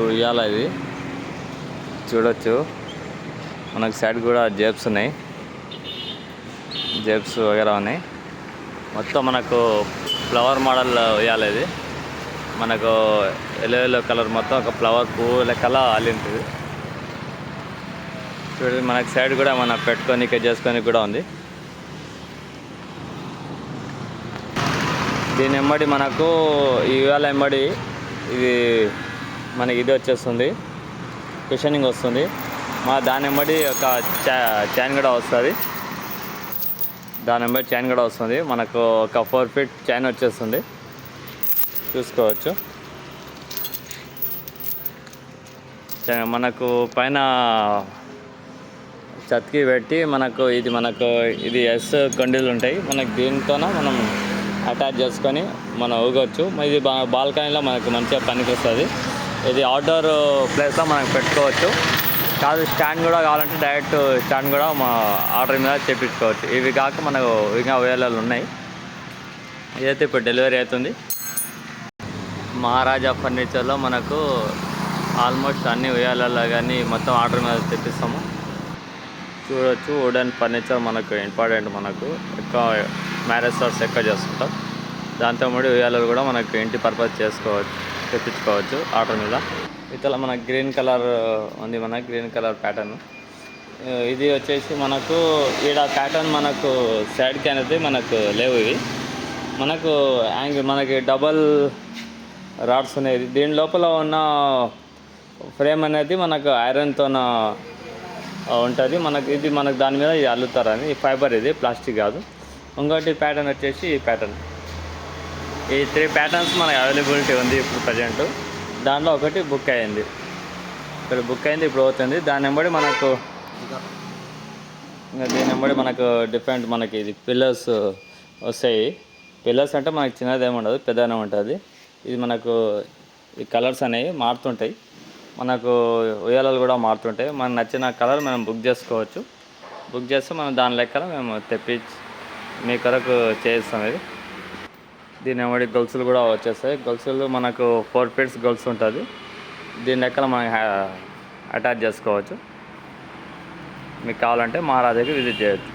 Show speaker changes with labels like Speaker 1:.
Speaker 1: ఉయ్యాల ఇది చూడొచ్చు. మనకు సైడ్ కూడా జేబ్స్ ఉన్నాయి, జేబ్స్ వగేరా ఉన్నాయి. మొత్తం మనకు ఫ్లవర్ మోడల్ ఉయ్యాల ఇది. మనకు ఎల్లో కలర్ మొత్తం ఒక ఫ్లవర్ పువ్వు లెక్కలా అల్లింటుంది. చూడండి మనకు సైడ్ కూడా మనం పెట్టుకొని చేసుకొని కూడా ఉంది. దీని వెంబడి మనకు ఈ ఉయ్యాల వెంబడి ఇది మనకి ఇది వచ్చేస్తుంది, కుషనింగ్ వస్తుంది. దాని వెంబడి ఒక చైన్ కూడా వస్తుంది. దాని వెంబడి చైన్ కూడా వస్తుంది. మనకు ఒక 4 feet చైన్ వచ్చేస్తుంది, చూసుకోవచ్చు. మనకు పైన చతికి పెట్టి మనకు ఇది ఎస్ కొండీలు ఉంటాయి. మనకు దీంతోన మనం అటాచ్ చేసుకొని మనం ఊగొచ్చు. ఇది బాల్కనీలో మనకు మంచిగా పనికి వస్తుంది. ఇది అవుట్డోర్ ప్లేస్లో మనకు పెట్టుకోవచ్చు. కాదు స్టాండ్ కూడా కావాలంటే డైరెక్ట్ స్టాండ్ కూడా మా ఆర్డర్ మీద చేయించుకోవచ్చు. ఇవి కాక మనకు ఇంకా ఉయ్యాలలు ఉన్నాయి. ఇదైతే ఇప్పుడు డెలివరీ అవుతుంది. మహారాజా ఫర్నిచర్లో మనకు ఆల్మోస్ట్ అన్ని ఉయ్యాలలో కానీ మొత్తం ఆర్డర్ మీద తెప్పిస్తాము. చూడవచ్చు, వుడెన్ ఫర్నిచర్ మనకు ఇంపార్టెంట్. మనకు ఎక్కువ మ్యారేజ్ సార్స్ ఎక్కువ చేసుకుంటాం. దాంతో ముడి ఉయ్యాలలు కూడా మనకు ఇంటి పర్పస్ తెప్పించుకోవచ్చు ఆర్డర్ మీద. ఇతల మనకు గ్రీన్ కలర్ ఉంది, మనకు గ్రీన్ కలర్ ప్యాటర్న్. ఇది వచ్చేసి మనకు ఈడ ప్యాటర్న్ మనకు సైడ్కి అనేది మనకు లేవు. ఇవి మనకి డబల్ రాడ్స్ ఉన్నాయి. దీని లోపల ఉన్న ఫ్రేమ్ అనేది మనకు ఐరన్తో ఉంటుంది. మనకు దాని మీద ఇది అల్లుతారని. ఈ ఫైబర్, ఇది ప్లాస్టిక్ కాదు. ఇంకోటి ప్యాటర్న్ వచ్చేసి ఈ ప్యాటర్న్. ఈ 3 ప్యాటర్న్స్ మనకు అవైలబిలిటీ ఉంది ఇప్పుడు ప్రజెంట్. దాంట్లో ఒకటి బుక్ అయింది, ఇప్పుడు అవుతుంది. దీని వెంబడి మనకు డిఫరెంట్ మనకి ఇది పిల్లర్స్ వస్తాయి. పిల్లర్స్ అంటే మనకి చిన్నదేమి ఉండదు, పెద్దనే ఉంటుంది. ఇది మనకు ఈ కలర్స్ అనేవి మారుతుంటాయి. మనకు ఉయ్యాలలు కూడా మారుతుంటాయి. మనకు నచ్చిన కలర్ మనం బుక్ చేసుకోవచ్చు. బుక్ చేస్తే మనం దాని లెక్కన మేము తెప్పించి మీ కొరకు చేయిస్తాం. ఇది దీని వెంబడి గొలుసులు కూడా వచ్చేస్తాయి. గొలుసులు మనకు 4 feet గొలుసు ఉంటుంది. దీని లెక్కన మనం అటాచ్ చేసుకోవచ్చు. మీకు కావాలంటే మహారాజాకి విజిట్ చేయొచ్చు.